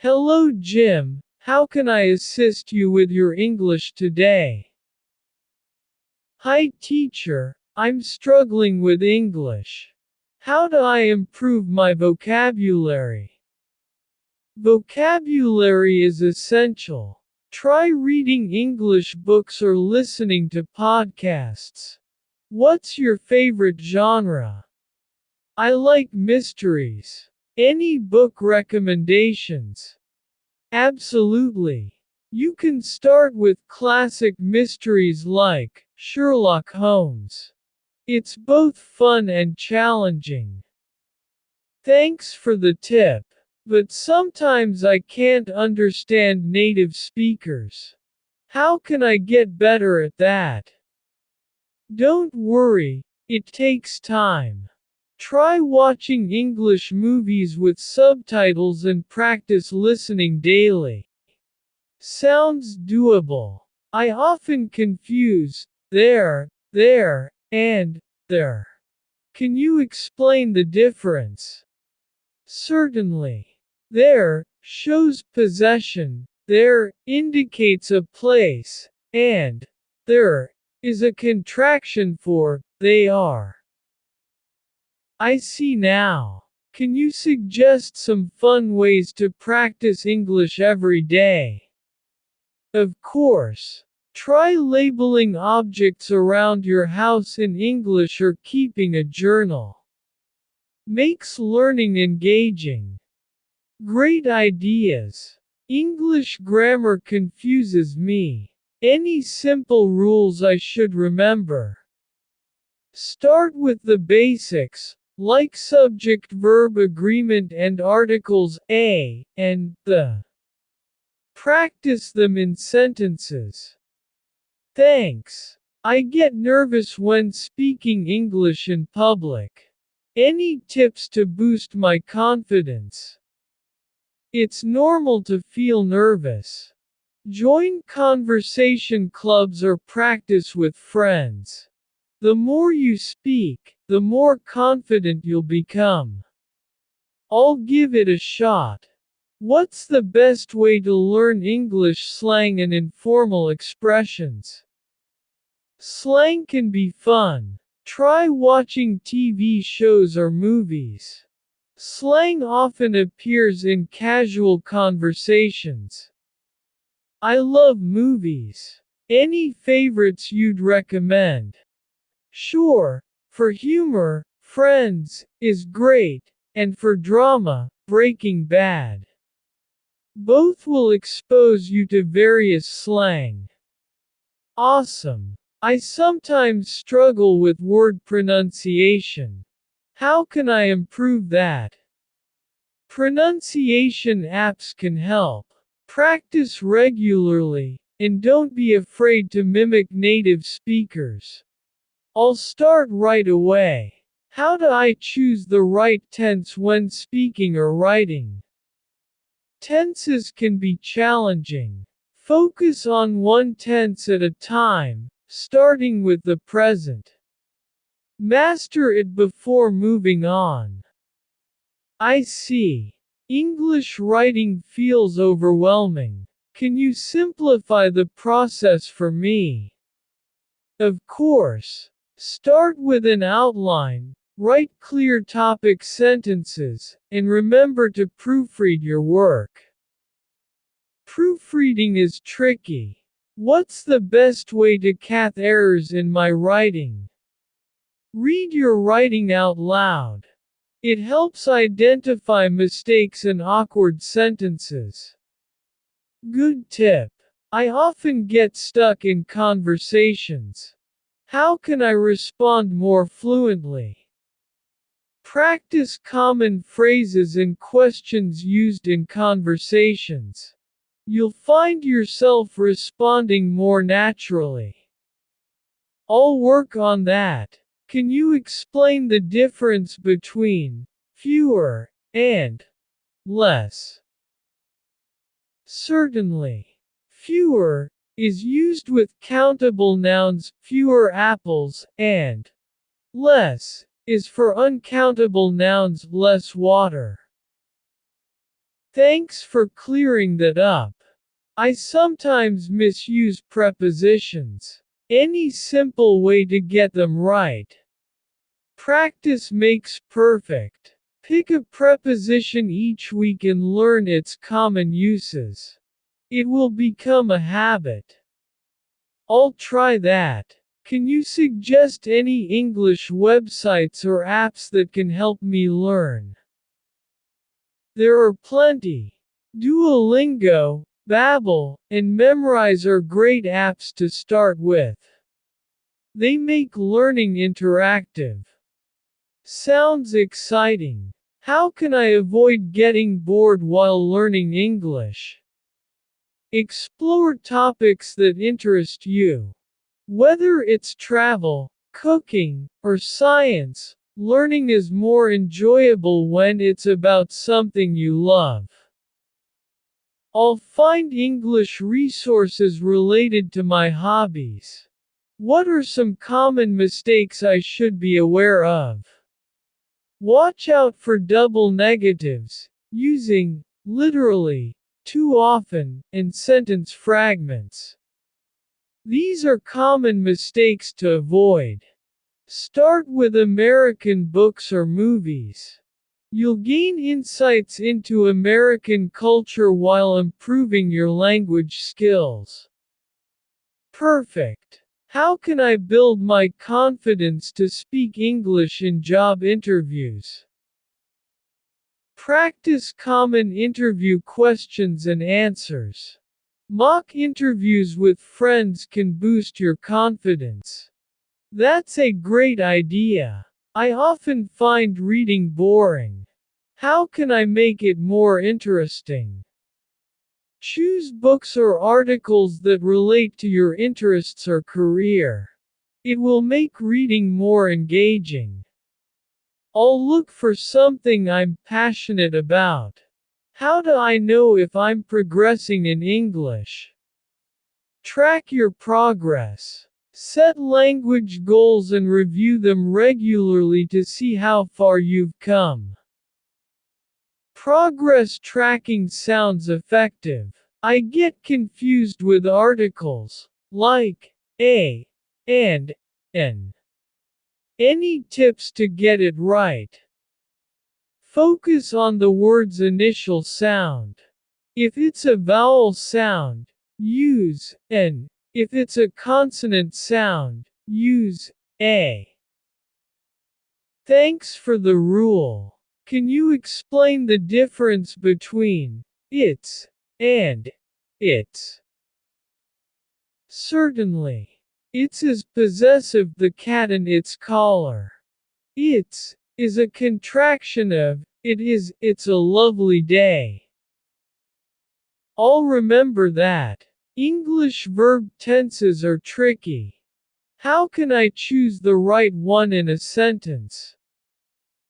Hello Jim, how can I assist you with your English today? Hi teacher, I'm struggling with English. How do I improve my vocabulary? Vocabulary is essential. Try reading English books or listening to podcasts. What's your favorite genre? I like mysteries. Any book recommendations? Absolutely. You can start with classic mysteries like Sherlock Holmes. It's both fun and challenging. Thanks for the tip. But sometimes I can't understand native speakers. How can I get better at that? Don't worry, it takes time. Try watching English movies with subtitles and practice listening daily. Sounds doable. I often confuse there, and there. Can you explain the difference? Certainly. There shows possession, there indicates a place, and there is a contraction for they are. I see now. Can you suggest some fun ways to practice English every day? Of course. Try labeling objects around your house in English or keeping a journal. Makes learning engaging. Great ideas. English grammar confuses me. Any simple rules I should remember? Start with the basics, like subject-verb agreement and articles a and the. Practice them in sentences. Thanks. I get nervous when speaking English in public. Any tips to boost my confidence? It's normal to feel nervous. Join conversation clubs or practice with friends. The more you speak, the more confident you'll become. I'll give it a shot. What's the best way to learn English slang and informal expressions? Slang can be fun. Try watching TV shows or movies. Slang often appears in casual conversations. I love movies. Any favorites you'd recommend? Sure, for humor, Friends is great, and for drama, Breaking Bad. Both will expose you to various slang. Awesome. I sometimes struggle with word pronunciation. How can I improve that? Pronunciation apps can help. Practice regularly, and don't be afraid to mimic native speakers. I'll start right away. How do I choose the right tense when speaking or writing? Tenses can be challenging. Focus on one tense at a time, starting with the present. Master it before moving on. I see. English writing feels overwhelming. Can you simplify the process for me? Of course. Start with an outline, write clear topic sentences, and remember to proofread your work. Proofreading is tricky. What's the best way to catch errors in my writing? Read your writing out loud. It helps identify mistakes and awkward sentences. Good tip. I often get stuck in conversations. How can I respond more fluently? Practice common phrases and questions used in conversations. You'll find yourself responding more naturally. I'll work on that. Can you explain the difference between fewer and less? Certainly. Fewer is used with countable nouns, fewer apples, and less is for uncountable nouns, less water. Thanks for clearing that up. I sometimes misuse prepositions. Any simple way to get them right. Practice makes perfect. Pick a preposition each week and learn its common uses. It will become a habit. I'll try that. Can you suggest any English websites or apps that can help me learn? There are plenty. Duolingo, Babbel, and Memrise are great apps to start with. They make learning interactive. Sounds exciting. How can I avoid getting bored while learning English? Explore topics that interest you. Whether it's travel, cooking, or science, learning is more enjoyable when it's about something you love. I'll find English resources related to my hobbies. What are some common mistakes I should be aware of? Watch out for double negatives, using literally too often, and sentence fragments. These are common mistakes to avoid. Start with American books or movies. You'll gain insights into American culture while improving your language skills. Perfect. How can I build my confidence to speak English in job interviews? Practice common interview questions and answers. Mock interviews with friends can boost your confidence. That's a great idea. I often find reading boring. How can I make it more interesting? Choose books or articles that relate to your interests or career. It will make reading more engaging. I'll look for something I'm passionate about. How do I know if I'm progressing in English? Track your progress. Set language goals and review them regularly to see how far you've come. Progress tracking sounds effective. I get confused with articles, like a and an. Any tips to get it right? Focus on the word's initial sound. If it's a vowel sound, use an. If it's a consonant sound, use a. Thanks for the rule. Can you explain the difference between it's and its? Certainly. It's is possessive the cat and its collar. It's is a contraction of it's a lovely day. I'll remember that. English verb tenses are tricky. How can I choose the right one in a sentence?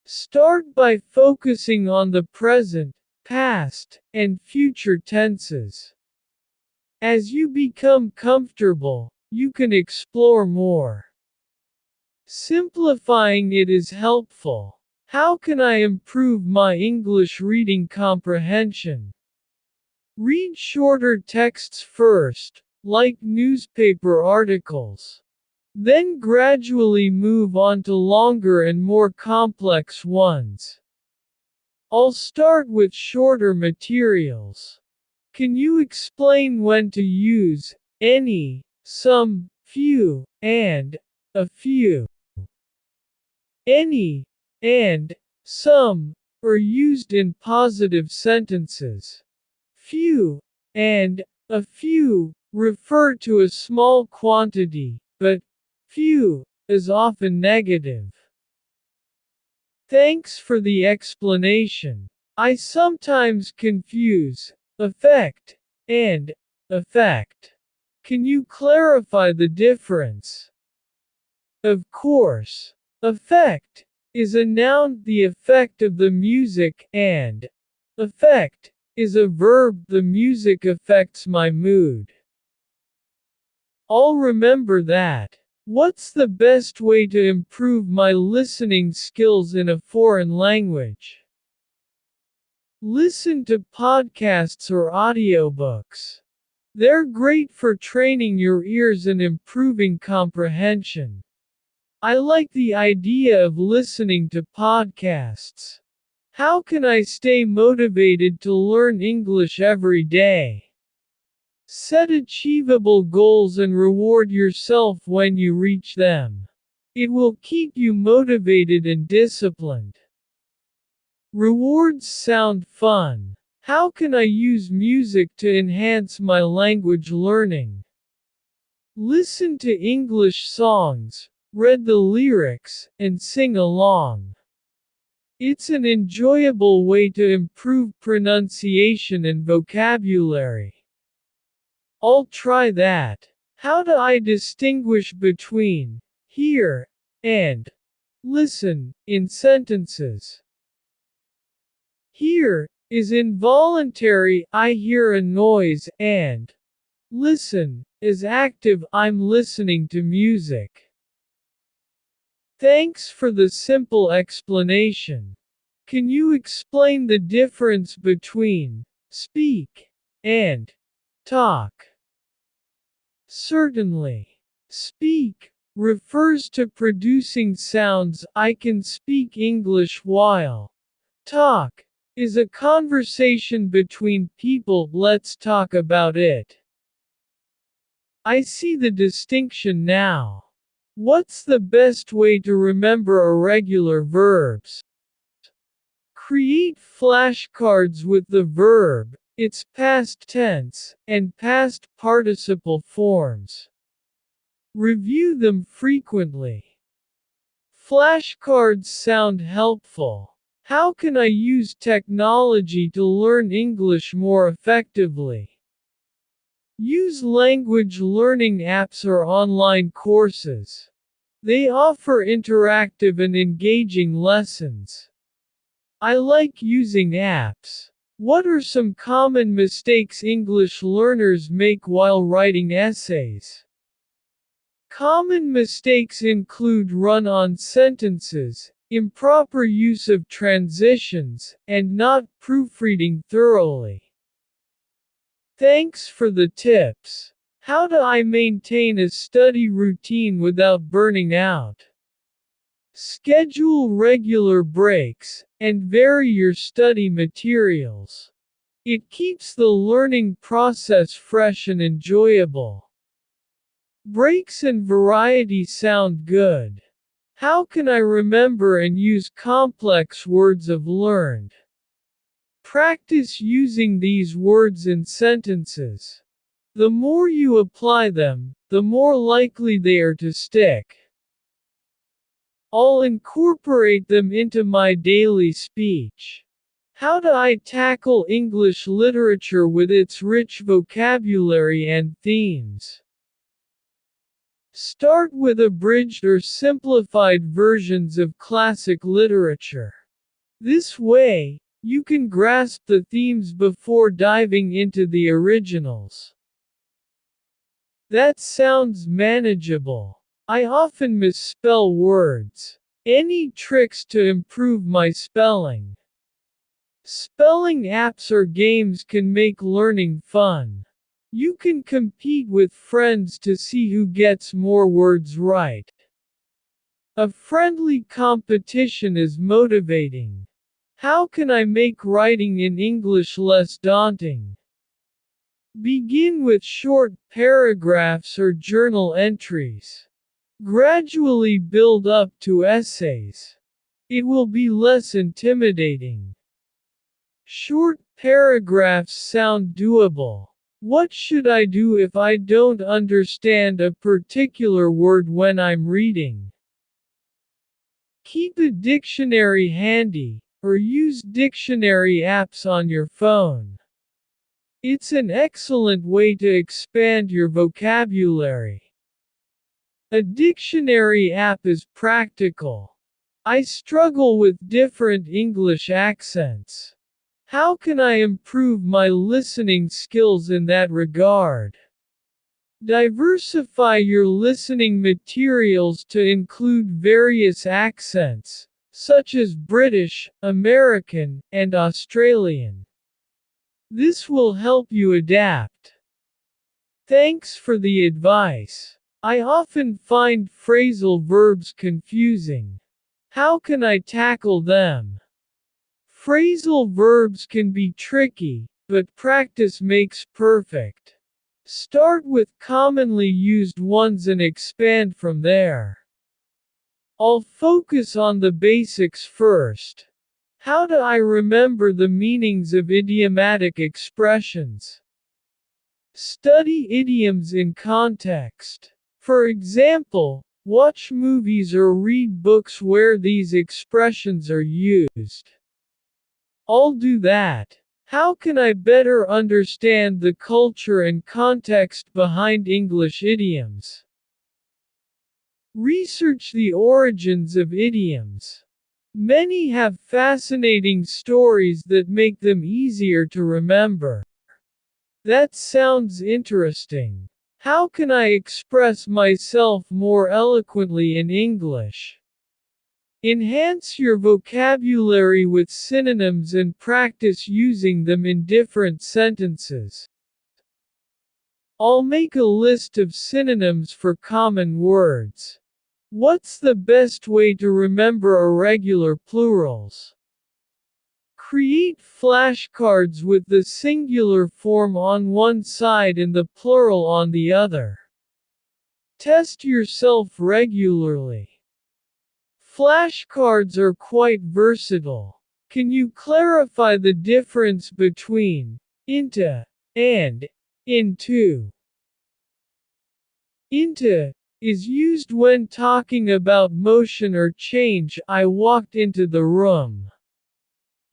Start by focusing on the present, past, and future tenses. As you become comfortable, you can explore more. Simplifying it is helpful. How can I improve my English reading comprehension? Read shorter texts first, like newspaper articles. Then gradually move on to longer and more complex ones. I'll start with shorter materials. Can you explain when to use any, some, few, and a few? Any and some are used in positive sentences. Few and a few refer to a small quantity, but few is often negative. Thanks for the explanation. I sometimes confuse effect and effect. Can you clarify the difference? Of course. Effect is a noun, the effect of the music, and effect is a verb, the music affects my mood. I'll remember that. What's the best way to improve my listening skills in a foreign language? Listen to podcasts or audiobooks. They're great for training your ears and improving comprehension. I like the idea of listening to podcasts. How can I stay motivated to learn English every day? Set achievable goals and reward yourself when you reach them. It will keep you motivated and disciplined. Rewards sound fun. How can I use music to enhance my language learning? Listen to English songs, read the lyrics, and sing along. It's an enjoyable way to improve pronunciation and vocabulary. I'll try that. How do I distinguish between hear and listen in sentences? Hear is involuntary, I hear a noise, and listen is active, I'm listening to music. Thanks for the simple explanation. Can you explain the difference between speak and talk? Certainly. Speak refers to producing sounds. I can speak English, while talk is a conversation between people. Let's talk about it. I see the distinction now. What's the best way to remember irregular verbs? Create flashcards with the verb, its past tense, and past participle forms. Review them frequently. Flashcards sound helpful. How can I use technology to learn English more effectively? Use language learning apps or online courses. They offer interactive and engaging lessons. I like using apps. What are some common mistakes English learners make while writing essays? Common mistakes include run-on sentences, improper use of transitions, and not proofreading thoroughly. Thanks for the tips. How do I maintain a study routine without burning out? Schedule regular breaks, and vary your study materials. It keeps the learning process fresh and enjoyable. Breaks and variety sound good. How can I remember and use complex words I've learned? Practice using these words in sentences. The more you apply them, the more likely they are to stick. I'll incorporate them into my daily speech. How do I tackle English literature with its rich vocabulary and themes? Start with abridged or simplified versions of classic literature. This way, you can grasp the themes before diving into the originals. That sounds manageable. I often misspell words. Any tricks to improve my spelling? Spelling apps or games can make learning fun. You can compete with friends to see who gets more words right. A friendly competition is motivating. How can I make writing in English less daunting? Begin with short paragraphs or journal entries. Gradually build up to essays. It will be less intimidating. Short paragraphs sound doable. What should I do if I don't understand a particular word when I'm reading? Keep a dictionary handy, or use dictionary apps on your phone. It's an excellent way to expand your vocabulary. A dictionary app is practical. I struggle with different English accents. How can I improve my listening skills in that regard? Diversify your listening materials to include various accents, such as British, American, and Australian. This will help you adapt. Thanks for the advice. I often find phrasal verbs confusing. How can I tackle them? Phrasal verbs can be tricky, but practice makes perfect. Start with commonly used ones and expand from there. I'll focus on the basics first. How do I remember the meanings of idiomatic expressions? Study idioms in context. For example, watch movies or read books where these expressions are used. I'll do that. How can I better understand the culture and context behind English idioms? Research the origins of idioms. Many have fascinating stories that make them easier to remember. That sounds interesting. How can I express myself more eloquently in English? Enhance your vocabulary with synonyms and practice using them in different sentences. I'll make a list of synonyms for common words. What's the best way to remember irregular plurals? Create flashcards with the singular form on one side and the plural on the other. Test yourself regularly. Flashcards are quite versatile. Can you clarify the difference between into and into? Into is used when talking about motion or change. I walked into the room.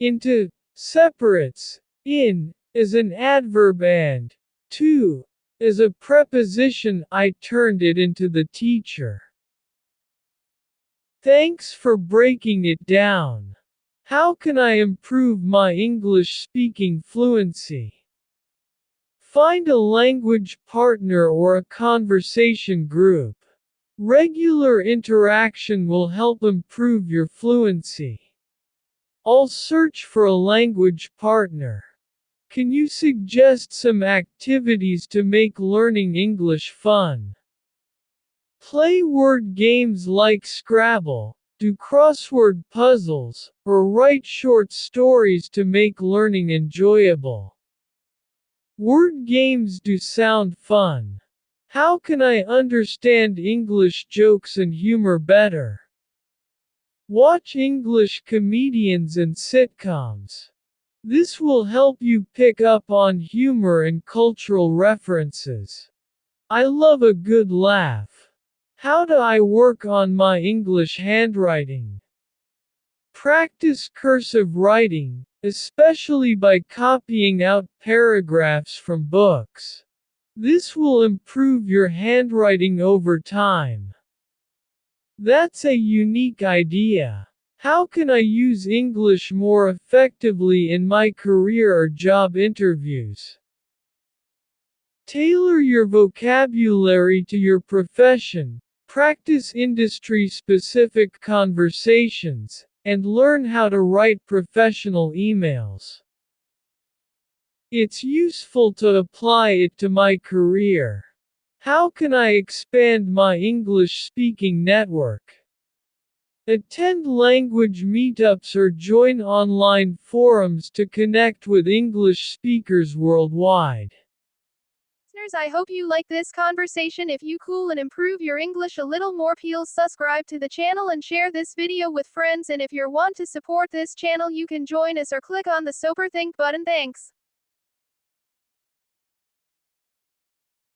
Into separates in as an adverb and to as a preposition. I turned it into the teacher. Thanks for breaking it down. How can I improve my English speaking fluency? Find a language partner or a conversation group. Regular interaction will help improve your fluency. I'll search for a language partner. Can you suggest some activities to make learning English fun? Play word games like Scrabble, do crossword puzzles, or write short stories to make learning enjoyable. Word games do sound fun. How can I understand English jokes and humor better? Watch English comedians and sitcoms. This will help you pick up on humor and cultural references. I love a good laugh. How do I work on my English handwriting? Practice cursive writing, especially by copying out paragraphs from books. This will improve your handwriting over time. That's a unique idea. How can I use English more effectively in my career or job interviews? Tailor your vocabulary to your profession, practice industry-specific conversations, and learn how to write professional emails. It's useful to apply it to my career. How can I expand my English-speaking network? Attend language meetups or join online forums to connect with English speakers worldwide. Listeners, I hope you like this conversation. If you cool and improve your English a little more, please subscribe to the channel and share this video with friends. And if you want to support this channel, you can join us or click on the Super Think button. Thanks.